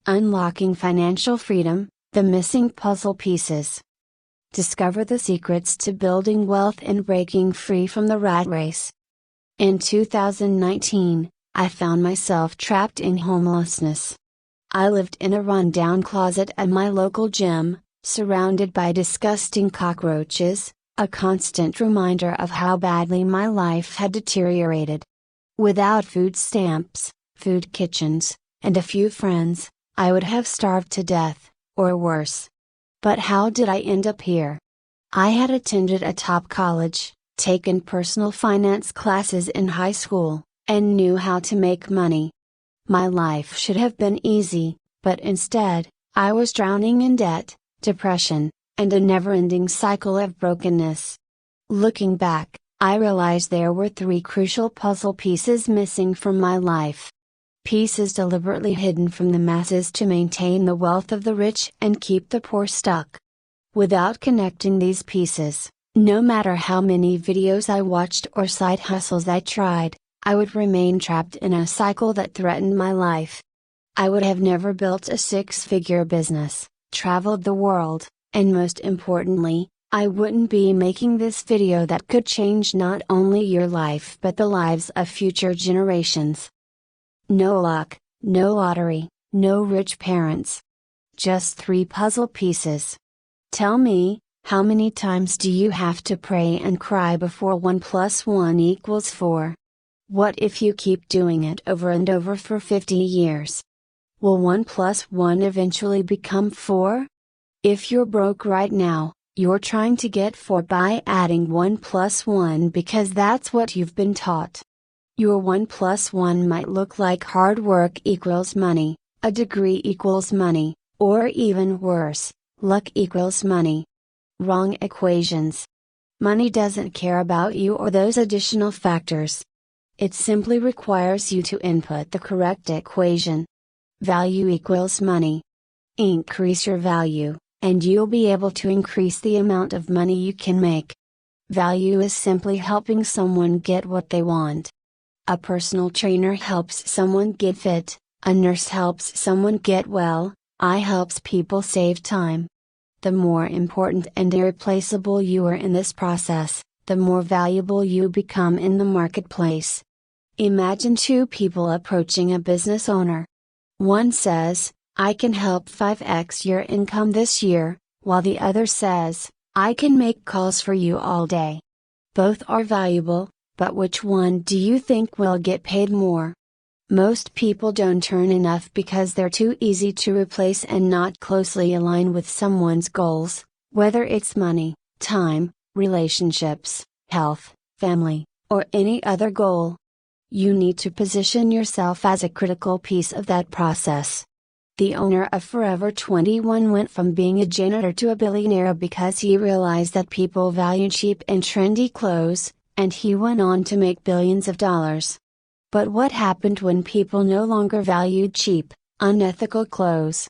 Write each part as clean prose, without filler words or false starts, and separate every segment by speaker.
Speaker 1: Unlocking Financial Freedom, The Missing Puzzle Pieces. Discover the secrets to building wealth and breaking free from the rat race. In 2019, I found myself trapped in homelessness. I lived in a rundown closet at my local gym, surrounded by disgusting cockroaches, a constant reminder of how badly my life had deteriorated. Without food stamps, food kitchens, and a few friends, I would have starved to death, or worse. But how did I end up here? I had attended a top college, taken personal finance classes in high school, and knew how to make money. My life should have been easy, but instead, I was drowning in debt, depression, and a never-ending cycle of brokenness. Looking back, I realized there were three crucial puzzle pieces missing from my life. Pieces deliberately hidden from the masses to maintain the wealth of the rich and keep the poor stuck. Without connecting these pieces, no matter how many videos I watched or side hustles I tried, I would remain trapped in a cycle that threatened my life. I would have never built a six-figure business, traveled the world, and most importantly, I wouldn't be making this video that could change not only your life but the lives of future generations. No luck, no lottery, no rich parents. Just three puzzle pieces. Tell me, how many times do you have to pray and cry before 1 + 1 = 4? What if you keep doing it over and over for 50 years? Will 1 + 1 eventually become 4? If you're broke right now, you're trying to get 4 by adding 1 + 1 because that's what you've been taught. Your 1 + 1 might look like hard work equals money, a degree equals money, or even worse, luck equals money. Wrong equations. Money doesn't care about you or those additional factors. It simply requires you to input the correct equation. Value equals money. Increase your value, and you'll be able to increase the amount of money you can make. Value is simply helping someone get what they want. A personal trainer helps someone get fit, a nurse helps someone get well, I helps people save time. The more important and irreplaceable you are in this process, the more valuable you become in the marketplace. Imagine two people approaching a business owner. One says, "I can help 5x your income this year," while the other says, "I can make calls for you all day." Both are valuable, but which one do you think will get paid more? Most people don't earn enough because they're too easy to replace and not closely align with someone's goals, whether it's money, time, relationships, health, family, or any other goal. You need to position yourself as a critical piece of that process. The owner of Forever 21 went from being a janitor to a billionaire because he realized that people value cheap and trendy clothes, and he went on to make billions of dollars. But what happened when people no longer valued cheap, unethical clothes?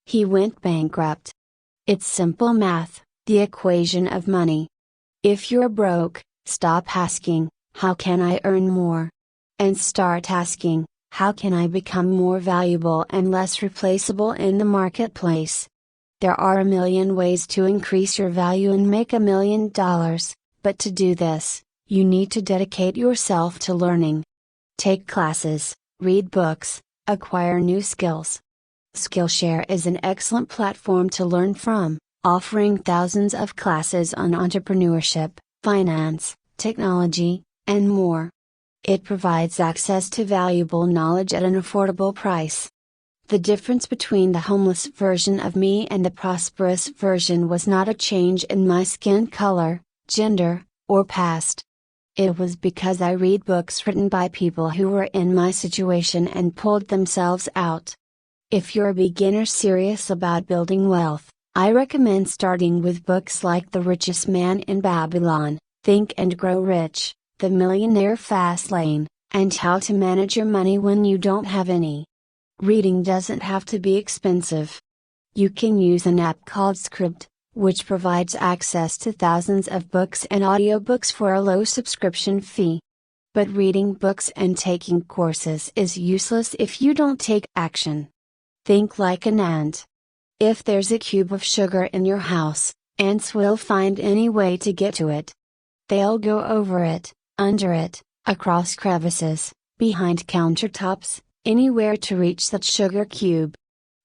Speaker 1: He went bankrupt. It's simple math, the equation of money. If you're broke, stop asking, "How can I earn more?" and start asking, "How can I become more valuable and less replaceable in the marketplace?" There are a million ways to increase your value and make $1 million, but to do this, you need to dedicate yourself to learning. Take classes, read books, acquire new skills. Skillshare is an excellent platform to learn from, offering thousands of classes on entrepreneurship, finance, technology, and more. It provides access to valuable knowledge at an affordable price. The difference between the homeless version of me and the prosperous version was not a change in my skin color, gender, or past. It was because I read books written by people who were in my situation and pulled themselves out. If you're a beginner serious about building wealth, I recommend starting with books like The Richest Man in Babylon, Think and Grow Rich, The Millionaire Fast Lane, and How to Manage Your Money When You Don't Have Any. Reading doesn't have to be expensive. You can use an app called Scribd, which provides access to thousands of books and audiobooks for a low subscription fee. But reading books and taking courses is useless if you don't take action. Think like an ant. If there's a cube of sugar in your house, ants will find any way to get to it. They'll go over it, under it, across crevices, behind countertops, anywhere to reach that sugar cube.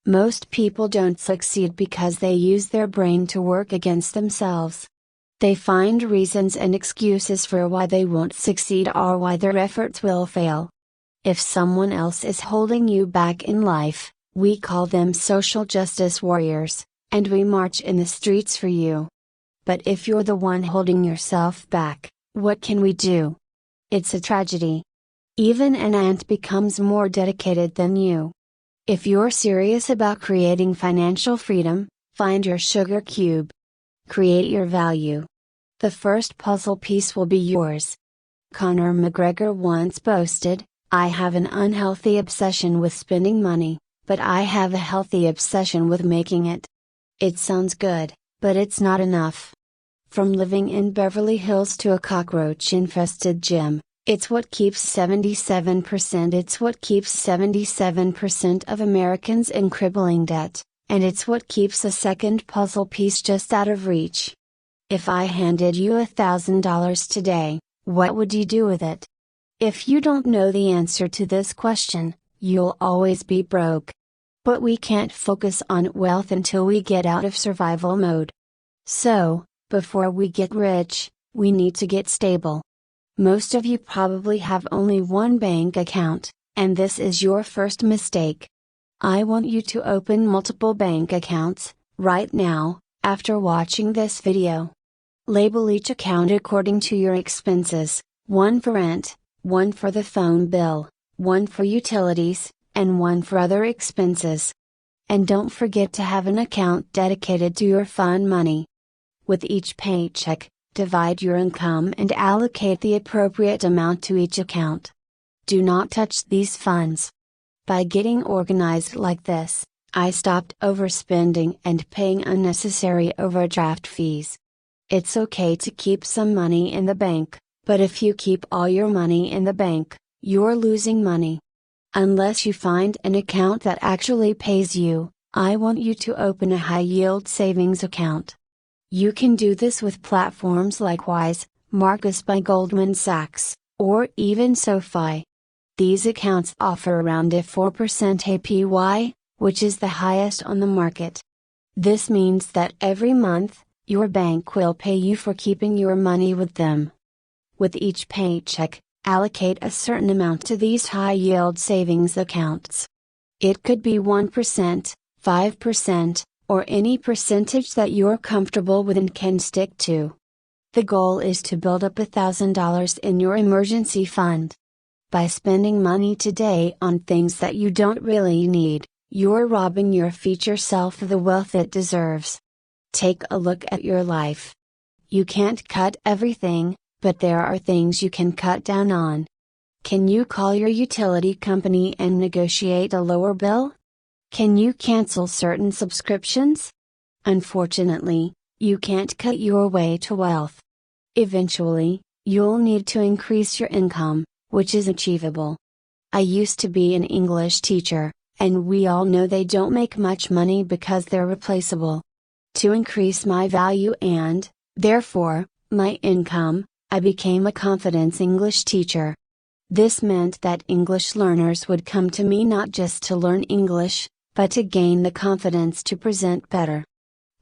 Speaker 1: Most people don't succeed because they use their brain to work against themselves. They find reasons and excuses for why they won't succeed or why their efforts will fail. If someone else is holding you back in life, we call them social justice warriors, and we march in the streets for you. But if you're the one holding yourself back, what can we do? It's a tragedy. Even an ant becomes more dedicated than you. If you're serious about creating financial freedom, find your sugar cube. Create your value. The first puzzle piece will be yours. Conor McGregor once boasted, "I have an unhealthy obsession with spending money, but I have a healthy obsession with making it." It sounds good, but it's not enough. From living in Beverly Hills to a cockroach-infested gym, it's what keeps 77% of Americans in crippling debt, and it's what keeps a second puzzle piece just out of reach. If I handed you $1,000 today, what would you do with it? If you don't know the answer to this question, you'll always be broke. But we can't focus on wealth until we get out of survival mode. So, before we get rich, we need to get stable. Most of you probably have only one bank account, and this is your first mistake. I want you to open multiple bank accounts, right now, after watching this video. Label each account according to your expenses, one for rent, one for the phone bill, one for utilities, and one for other expenses. And don't forget to have an account dedicated to your fun money. With each paycheck, divide your income and allocate the appropriate amount to each account. Do not touch these funds. By getting organized like this, I stopped overspending and paying unnecessary overdraft fees. It's okay to keep some money in the bank, but if you keep all your money in the bank, you're losing money. Unless you find an account that actually pays you, I want you to open a high-yield savings account. You can do this with platforms like Wise, Marcus by Goldman Sachs, or even SoFi. These accounts offer around a 4% APY, which is the highest on the market. This means that every month, your bank will pay you for keeping your money with them. With each paycheck, allocate a certain amount to these high-yield savings accounts. It could be 1%, 5%, or any percentage that you're comfortable with and can stick to. The goal is to build up $1,000 in your emergency fund. By spending money today on things that you don't really need, you're robbing your future self of the wealth it deserves. Take a look at your life. You can't cut everything, but there are things you can cut down on. Can you call your utility company and negotiate a lower bill? Can you cancel certain subscriptions? Unfortunately, you can't cut your way to wealth. Eventually, you'll need to increase your income, which is achievable. I used to be an English teacher, and we all know they don't make much money because they're replaceable. To increase my value and, therefore, my income, I became a confidence English teacher. This meant that English learners would come to me not just to learn English, but to gain the confidence to present better.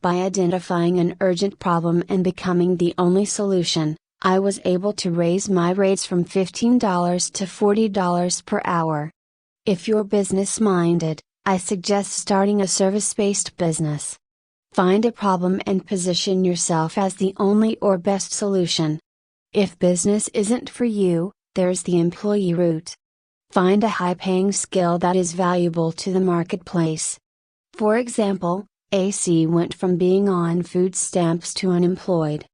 Speaker 1: By identifying an urgent problem and becoming the only solution, I was able to raise my rates from $15 to $40 per hour. If you're business-minded, I suggest starting a service-based business. Find a problem and position yourself as the only or best solution. If business isn't for you, there's the employee route. Find a high-paying skill that is valuable to the marketplace. For example, AC went from being on food stamps to unemployed.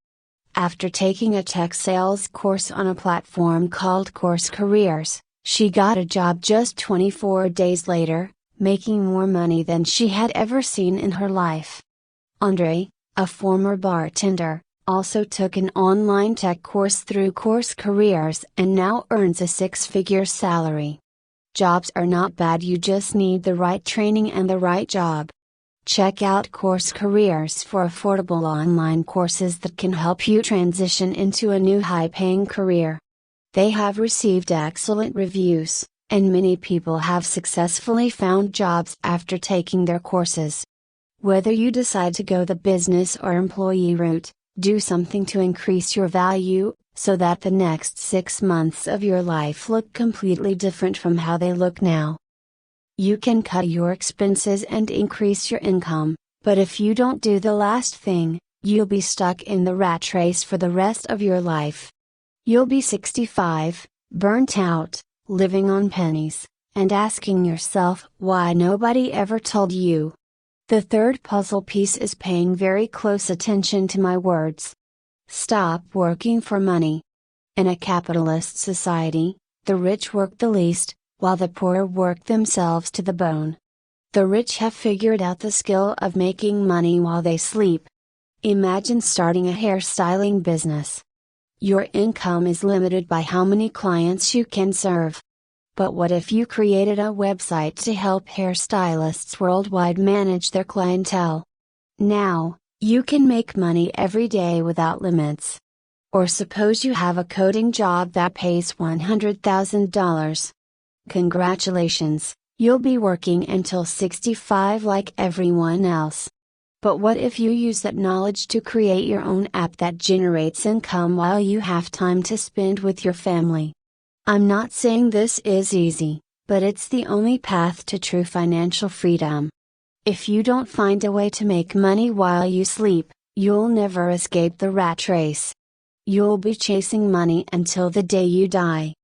Speaker 1: After taking a tech sales course on a platform called Course Careers, she got a job just 24 days later, making more money than she had ever seen in her life. Andre, a former bartender, also took an online tech course through Course Careers and now earns a six-figure salary. Jobs are not bad, you just need the right training and the right job. Check out Course Careers for affordable online courses that can help you transition into a new high-paying career. They have received excellent reviews, and many people have successfully found jobs after taking their courses. Whether you decide to go the business or employee route, do something to increase your value, so that the next 6 months of your life look completely different from how they look now. You can cut your expenses and increase your income, but if you don't do the last thing, you'll be stuck in the rat race for the rest of your life. You'll be 65, burnt out, living on pennies, and asking yourself why nobody ever told you. The third puzzle piece is paying very close attention to my words. Stop working for money. In a capitalist society, the rich work the least, while the poor work themselves to the bone. The rich have figured out the skill of making money while they sleep. Imagine starting a hairstyling business. Your income is limited by how many clients you can serve. But what if you created a website to help hairstylists worldwide manage their clientele? Now, you can make money every day without limits. Or suppose you have a coding job that pays $100,000. Congratulations, you'll be working until 65 like everyone else. But what if you use that knowledge to create your own app that generates income while you have time to spend with your family? I'm not saying this is easy, but it's the only path to true financial freedom. If you don't find a way to make money while you sleep, you'll never escape the rat race. You'll be chasing money until the day you die.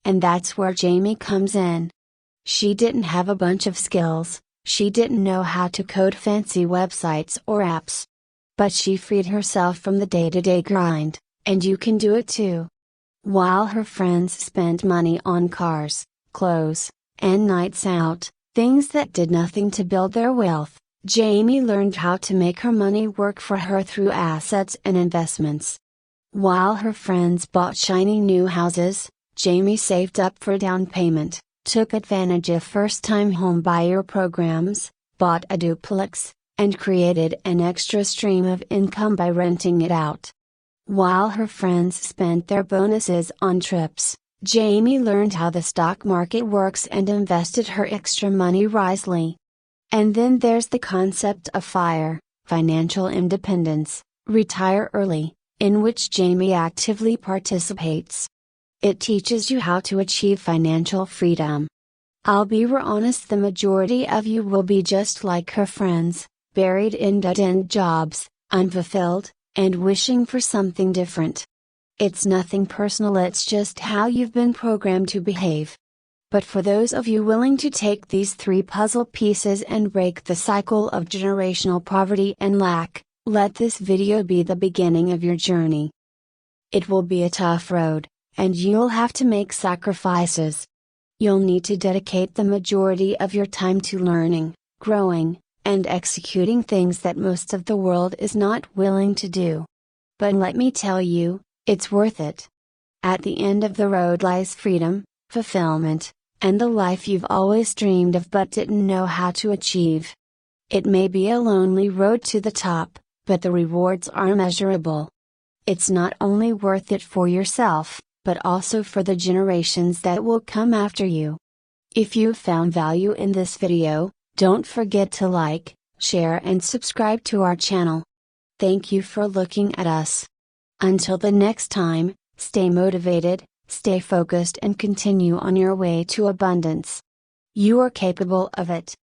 Speaker 1: And that's where Jamie comes in. She didn't have a bunch of skills, she didn't know how to code fancy websites or apps. But she freed herself from the day-to-day grind, and you can do it too. While her friends spent money on cars, clothes, and nights out, things that did nothing to build their wealth, Jamie learned how to make her money work for her through assets and investments. While her friends bought shiny new houses, Jamie saved up for a down payment, took advantage of first-time home buyer programs, bought a duplex, and created an extra stream of income by renting it out. While her friends spent their bonuses on trips, Jamie learned how the stock market works and invested her extra money wisely. And then there's the concept of FIRE, financial independence, retire early, in which Jamie actively participates. It teaches you how to achieve financial freedom. I'll be honest, the majority of you will be just like her friends, buried in dead-end jobs, unfulfilled, and wishing for something different. It's nothing personal, it's just how you've been programmed to behave. But for those of you willing to take these 3 puzzle pieces and break the cycle of generational poverty and lack, let this video be the beginning of your journey. It will be a tough road, and you'll have to make sacrifices. You'll need to dedicate the majority of your time to learning, growing, and executing things that most of the world is not willing to do. But let me tell you, it's worth it. At the end of the road lies freedom, fulfillment, and the life you've always dreamed of but didn't know how to achieve. It may be a lonely road to the top, but the rewards are immeasurable. It's not only worth it for yourself, but also for the generations that will come after you. If you found value in this video, don't forget to like, share and subscribe to our channel. Thank you for looking at us. Until the next time, stay motivated, stay focused and continue on your way to abundance. You are capable of it.